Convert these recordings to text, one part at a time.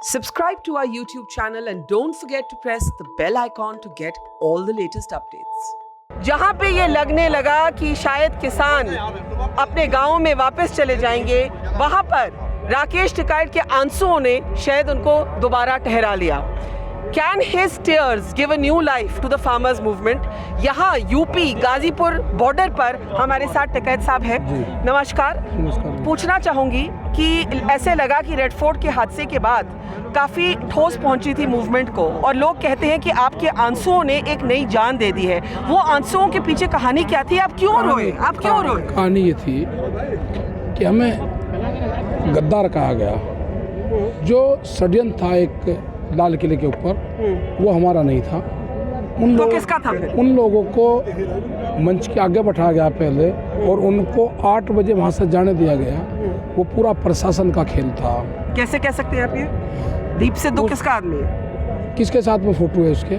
Subscribe to our YouTube channel and don't forget to press the bell icon to get all the latest updates. जहां पे ये लगने लगा कि शायद किसान अपने गांव में वापस चले जाएंगे, वहां पर राकेश टिकैत के आंसुओं ने शायद उनको दोबारा ठहरा लिया। Can his tears give a new life to the farmers movement? यहाँ यूपी गाजीपुर बॉर्डर पर हमारे साथ टिकैत साहब हैं। नमस्कार। पूछना चाहूँगी कि ऐसे लगा कि रेड फोर्ट के हादसे के बाद काफ़ी ठोस पहुंची थी मूवमेंट को, और लोग कहते हैं कि आपके आंसुओं ने एक नई जान दे दी है। वो आंसुओं के पीछे कहानी क्या थी? आप क्यों रोए? कहानी ये थी कि हमें गद्दार कहा गया। जो षड्यंत्र था एक लाल किले के ऊपर, वो हमारा नहीं था। किसका था? उन लोगों को मंच के आगे बैठाया गया पहले, और उनको 8 बजे वहाँ से जाने दिया गया। वो पूरा प्रशासन का खेल था। कैसे कह सकते हैं आप ये? दीप सिद्धू किसका आदमी है? किसके साथ में फोटो है उसके?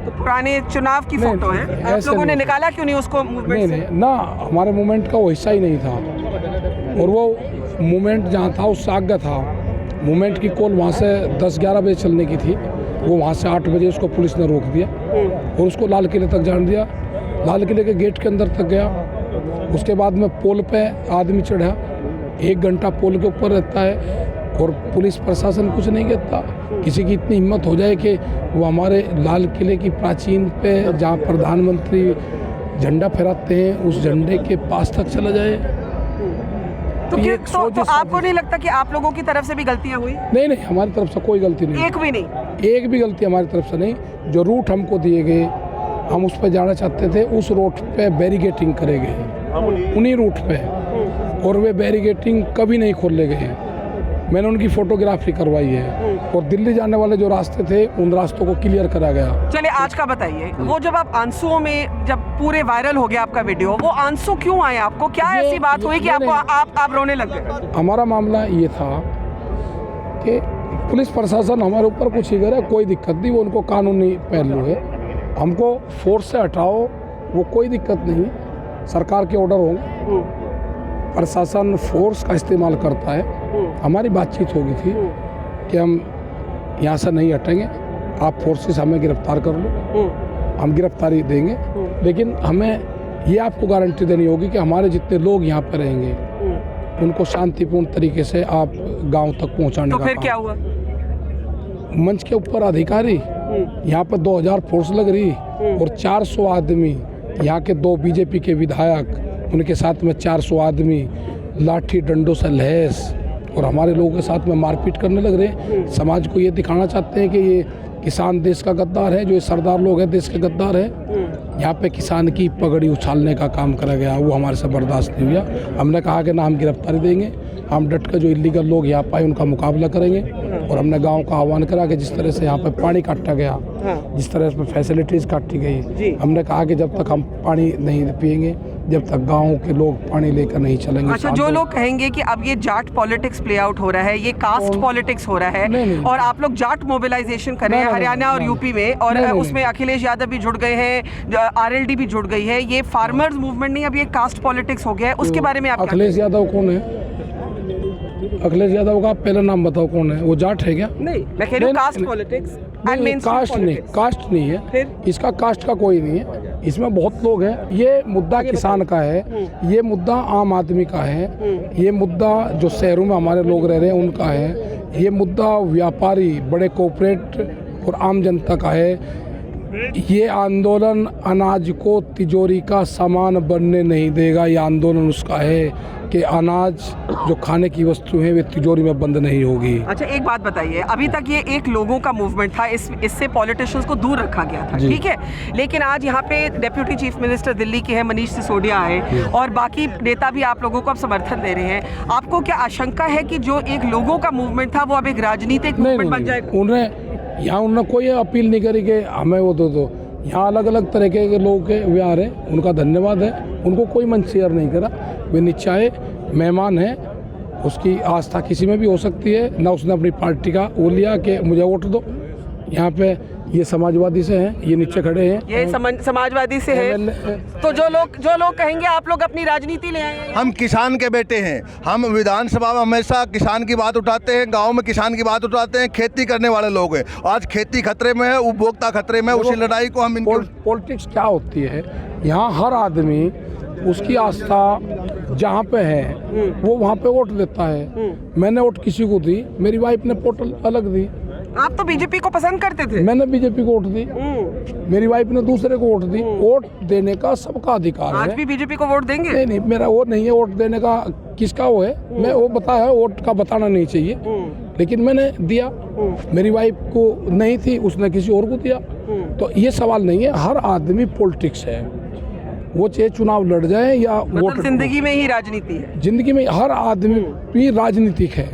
तो पुराने चुनाव की फोटो है। आप लोगों ने निकाला क्यों नहीं उसको मूवमेंट से? ना, हमारे मूवमेंट का वो हिस्सा ही नहीं था, और वो मूवमेंट जहाँ था उससे आगे था। मूवमेंट की कॉल वहाँ से 10-11 बजे चलने की थी। वो वहाँ से 8 बजे उसको पुलिस ने रोक दिया और उसको लाल किले तक जाने दिया। लाल किले के गेट के अंदर तक गया। उसके बाद में पोल पे आदमी चढ़ा, 1 घंटा पोल के ऊपर रहता है, और पुलिस प्रशासन कुछ नहीं कहता। किसी की इतनी हिम्मत हो जाए कि वो हमारे लाल किले की प्राचीन पे जहाँ प्रधानमंत्री झंडा फहराते हैं, उस झंडे के पास तक चला जाए। तो आपको नहीं लगता कि आप लोगों की तरफ से भी गलतियां हुई? नहीं, हमारी तरफ से कोई गलती नहीं। एक भी नहीं? एक भी गलती हमारी तरफ से नहीं। जो रूट हमको दिए गए, हम उस पर जाना चाहते थे, उस रूट पे बैरिकेटिंग करे गए, उन्हीं रूट पे, और वे बैरिकेटिंग कभी नहीं खोले गए। मैंने उनकी फोटोग्राफी करवाई है, और दिल्ली जाने वाले जो रास्ते थे उन रास्तों को क्लियर करा गया। चलिए आज का बताइए। वो जब आप आंसुओं में, जब पूरे वायरल हो गया आपका वीडियो, वो आंसू क्यों आए आपको? क्या ऐसी बात हुई कि आप रोने लग गए? हमारा मामला ये था कि पुलिस प्रशासन हमारे ऊपर कुछ ही करे, कोई दिक्कत नहीं, वो उनको कानूनी पहलू है। हमको फोर्स से हटाओ, वो कोई दिक्कत नहीं, सरकार के ऑर्डर होंगे। प्रशासन फोर्स का इस्तेमाल करता है। हमारी बातचीत हो गई थी कि हम यहाँ से नहीं हटेंगे, आप फोर्सेस हमें गिरफ्तार कर लो, हम गिरफ्तारी देंगे, लेकिन हमें ये आपको गारंटी देनी होगी कि हमारे जितने लोग यहाँ पर रहेंगे उनको शांतिपूर्ण तरीके से आप गांव तक पहुँचाने का। तो फिर क्या हुआ? मंच के ऊपर अधिकारी, यहाँ पर 2000 फोर्स लग रही, और 400 आदमी, यहाँ के 2 बीजेपी के विधायक, उनके साथ में 400 आदमी लाठी डंडों से लैस, और हमारे लोगों के साथ में मारपीट करने लग रहे। समाज को ये दिखाना चाहते हैं कि ये किसान देश का गद्दार है, जो ये सरदार लोग हैं देश के गद्दार हैं। यहाँ पे किसान की पगड़ी उछालने का काम करा गया, वो हमारे से बर्दाश्त नहीं हुआ। हमने कहा कि ना, हम गिरफ्तारी देंगे, हम डट कर जो इलीगल लोग यहाँ पाए उनका मुकाबला करेंगे। और हमने गांव का आह्वान करा कि जिस तरह से यहाँ पे पानी काटा गया, जिस तरह से फैसिलिटीज़ काटी गई, हमने कहा कि जब तक हम पानी नहीं पिएंगे, जब तक गांव के लोग पानी लेकर नहीं चलेंगे। अच्छा, जो लोग कहेंगे कि अब ये जाट पॉलिटिक्स प्ले आउट हो रहा है, ये कास्ट पॉलिटिक्स हो रहा है, नहीं। और आप लोग जाट मोबिलाइजेशन कर रहे हैं हरियाणा और यूपी में, और उसमें अखिलेश यादव भी जुड़ गए हैं, आरएलडी भी जुड़ गई है, ये फार्मर्स मूवमेंट नहीं, अब ये कास्ट पॉलिटिक्स हो गया है, उसके बारे में आप? अखिलेश यादव कौन है? अखिलेश यादव का पहला नाम बताओ, कौन है? वो जाट है क्या? नहीं, मैं कह रही हूँ कास्ट पॉलिटिक्स। कास्ट नहीं है। फिर इसका कास्ट का कोई नहीं है, इसमें बहुत लोग हैं। ये मुद्दा किसान का है, ये मुद्दा आम आदमी का है, ये मुद्दा जो शहरों में हमारे लोग रह रहे हैं उनका है, ये मुद्दा व्यापारी, बड़े कॉर्पोरेट और आम जनता का है। ये आंदोलन अनाज को तिजोरी का सामान बनने नहीं देगा। ये आंदोलन उसका है कि अनाज जो खाने की वस्तु है वे तिजोरी में बंद नहीं होगी। अच्छा, एक बात बताइए, अभी तक ये एक लोगों का मूवमेंट था, इससे पॉलिटिशियंस को दूर रखा गया था, ठीक है, लेकिन आज यहाँ पे डेप्यूटी चीफ मिनिस्टर दिल्ली के हैं मनीष सिसोदिया आए, और बाकी नेता भी आप लोगों को अब समर्थन दे रहे हैं। आपको क्या आशंका है कि जो एक लोगों का मूवमेंट था वो अब एक राजनीतिक मूवमेंट बन जाएगा? उन्होंने कोई अपील नहीं करी कि हमें वो दो। यहाँ अलग अलग तरह के लोग के वे आ रहे हैं, उनका धन्यवाद है। उनको कोई मंच शेयर नहीं करा, वे नीचे आए, मेहमान हैं, उसकी आस्था किसी में भी हो सकती है ना। उसने अपनी पार्टी का वो लिया कि मुझे वोट दो। यहाँ पे ये समाजवादी से हैं, ये नीचे खड़े हैं, ये समाजवादी से है। तो जो लोग कहेंगे आप लोग अपनी राजनीति ले आए हैं। हम किसान के बेटे हैं, हम विधानसभा में हमेशा किसान की बात उठाते हैं, गांव में किसान की बात उठाते हैं, खेती करने वाले लोग हैं। आज खेती खतरे में है, उपभोक्ता खतरे में है, उसी लड़ाई को हम पॉलिटिक्स क्या होती है, यहाँ हर आदमी उसकी आस्था जहाँ पे है वो वहाँ पे वोट देता है। मैंने वोट किसी को दी, मेरी वाइफ ने वोट अलग दी। आप तो बीजेपी को पसंद करते थे। मैंने बीजेपी को वोट दी, मेरी वाइफ ने दूसरे को वोट दी। वोट देने का सबका अधिकार है। आज भी बीजेपी को वोट देंगे? नहीं, मेरा वो नहीं है वोट देने का, किसका वो है मैं वो बताया, वोट का बताना नहीं चाहिए, लेकिन मैंने दिया। मेरी वाइफ को नहीं थी, उसने किसी और को दिया। तो ये सवाल नहीं है, हर आदमी पॉलिटिक्स है, वो चाहे चुनाव लड़ जाए या वोट। जिंदगी में ही राजनीति है। जिंदगी में हर आदमी भी राजनीतिक है,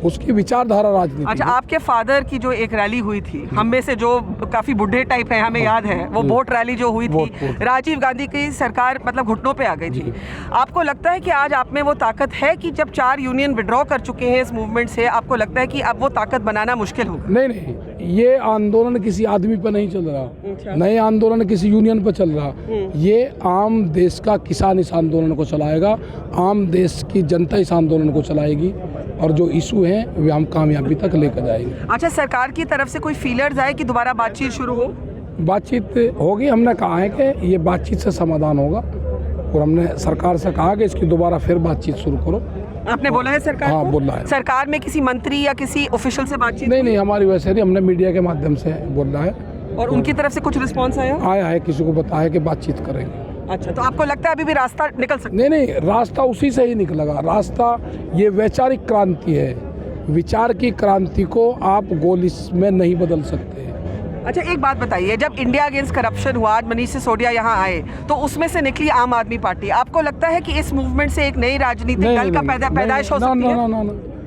उसकी विचारधारा राजनीतिक। अच्छा, आपके फादर की जो एक रैली हुई थी, हम में से जो काफी बुढ़े टाइप है हमें याद है, वो वोट रैली जो हुई थी, राजीव गांधी की सरकार मतलब घुटनों पे आ गई थी। आपको लगता है कि आज आप में वो ताकत है कि जब 4 यूनियन विड्रॉ कर चुके हैं इस मूवमेंट से, आपको लगता है कि अब वो ताकत बनाना मुश्किल होगा? नहीं, ये आंदोलन किसी आदमी पर नहीं चल रहा, नए आंदोलन किसी यूनियन पर चल रहा। ये आम देश का किसान इस आंदोलन को चलाएगा, आम देश की जनता इस आंदोलन को चलाएगी, और जो इशू हैं वे हम कामयाबी तक लेकर जाएंगे। अच्छा, सरकार की तरफ से कोई फीलर्स आए कि दोबारा बातचीत शुरू हो? बातचीत होगी, हमने कहा है कि ये बातचीत से समाधान होगा, और हमने सरकार से कहा कि इसकी दोबारा फिर बातचीत शुरू करो। आपने बोला है सरकार हाँ, को? बोला है। सरकार में किसी मंत्री या किसी ऑफिशियल से बातचीत? नहीं, हमारी वैसे नहीं, हमने मीडिया के माध्यम से बोला है। और उनकी तरफ से कुछ रिस्पॉन्स आया है, किसी को बताया कि बातचीत करेंगे। अच्छा, तो आपको लगता है अभी भी रास्ता निकल सकता है? नहीं, रास्ता उसी से ही निकलेगा। रास्ता ये वैचारिक क्रांति है, विचार की क्रांति को आप गोली में नहीं बदल सकते। अच्छा, एक बात बताइए, जब इंडिया अगेंस्ट करप्शन हुआ, आज मनीष सिसोदिया यहाँ आए, तो उसमें से निकली आम आदमी पार्टी। आपको लगता है कि इस मूवमेंट से एक नई राजनीतिक दल का पैदाइश हो सकती है?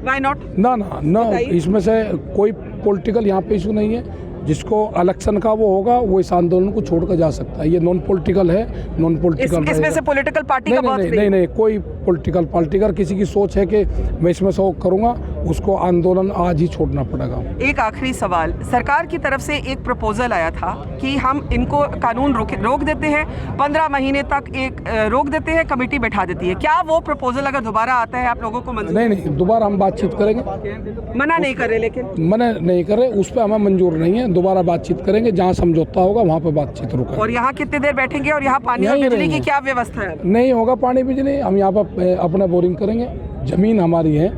Why not? ना, इसमें से कोई पॉलिटिकल यहाँ पे इशू नहीं है। जिसको इलेक्शन का वो होगा, वो इस आंदोलन को छोड़कर जा सकता है। ये नॉन पॉलिटिकल है, नॉन पॉलिटिकल इसमें से पॉलिटिकल पार्टी का बात नहीं, कोई पॉलिटिकल किसी की सोच है कि मैं इसमें से करूँगा, उसको आंदोलन आज ही छोड़ना पड़ेगा। एक आखिरी सवाल, सरकार की तरफ से एक प्रपोजल आया था कि हम इनको कानून रोक देते हैं, 15 महीने तक एक रोक देते हैं, कमेटी बैठा देती है। क्या वो प्रपोजल अगर दोबारा आता है आप लोगों को मंजूर? नहीं, दोबारा हम बातचीत करेंगे। मना नहीं कर रहे, लेकिन मना नहीं कर रहे, उस पर हमें मंजूर नहीं है। दोबारा बातचीत करेंगे, जहाँ समझौता होगा वहाँ पे बातचीत रुका। और यहाँ कितनी देर बैठेंगे, और यहाँ पानी और बिजली की क्या व्यवस्था है? नहीं होगा पानी बिजली, हम यहाँ पर अपना बोरिंग करेंगे। जमीन हमारी है,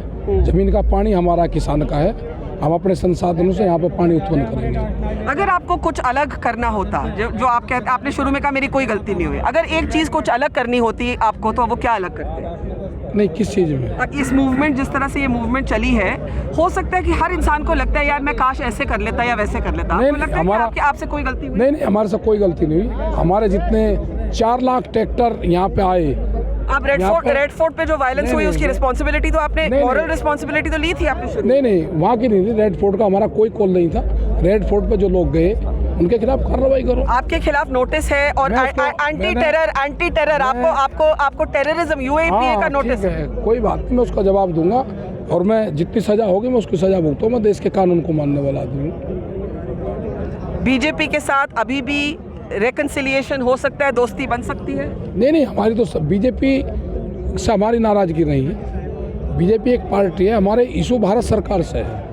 जमीन का पानी हमारा किसान का है, हम अपने संसाधनों से यहाँ पे पानी उत्पन्न करेंगे। अगर आपको कुछ अलग करना होता, जो आप कहते, आपने शुरू में कहा मेरी कोई गलती नहीं हुई, अगर एक चीज़ कुछ अलग करनी होती आपको, तो वो क्या अलग करते? नहीं, किस चीज़ में? इस मूवमेंट, जिस तरह से ये मूवमेंट चली है, हो सकता है कि हर इंसान को लगता है यार मैं काश ऐसे कर लेता या वैसे कर लेता। आपको लगता है कि आपसे कोई गलती हुई? नहीं, हमारे से कोई गलती नहीं हुई। हमारे जितने 4 लाख ट्रैक्टर यहाँ पे आए। आप रेड फोर्ट पे जो वायलेंस हुई उसकी रिस्पॉन्सिबिलिटी तो आपने, मॉरल रिस्पॉन्सिबिलिटी तो ली थी आपने? नहीं, वहाँ की नहीं थी। रेड फोर्ट का हमारा कोई कॉल नहीं था। रेड फोर्ट पे जो लोग गए उनके खिलाफ कार्रवाई करो। आपके खिलाफ नोटिस है, और एंटी टेरर आपको टेररिज्म यूएपीए का नोटिस है। कोई बात नहीं, मैं उसका जवाब दूंगा, और मैं जितनी सजा होगी मैं उसकी सजा भुगतूंगा। मैं देश के कानून को मानने वाला आदमी हूँ। बीजेपी के साथ अभी भी रेकन्सिलिएशन हो सकता है, दोस्ती बन सकती है? नहीं, हमारी तो बीजेपी से हमारी नाराजगी नहीं है। बीजेपी एक पार्टी है, हमारे इशू भारत सरकार से है।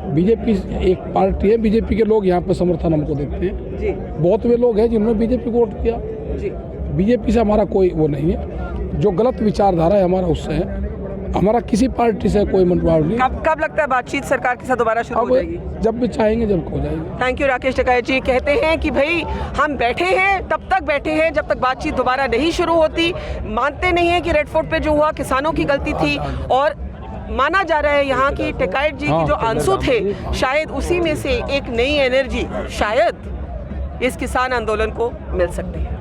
बीजेपी एक पार्टी है, बीजेपी के लोग यहाँ पे समर्थन हमको देते हैं जी। बहुत वे लोग हैं जिन्होंने बीजेपी को वोट किया जी। बीजेपी से हमारा कोई वो नहीं है, जो गलत विचारधारा है हमारा उससे है, हमारा किसी पार्टी से कोई मनमुटाव नहीं। कब लगता है बातचीत सरकार के साथ दोबारा शुरू हो जाएगी? जब भी चाहेंगे, जब हो जाएगी। Thank you. राकेश टिकैत जी कहते हैं कि भाई हम बैठे हैं, तब तक बैठे हैं जब तक बातचीत दोबारा नहीं शुरू होती। मानते नहीं है कि रेड फोर्ट पे जो हुआ किसानों की गलती थी, और माना जा रहा है यहाँ की टिकैत जी की जो आंसू थे, शायद उसी में से एक नई एनर्जी शायद इस किसान आंदोलन को मिल सकती है।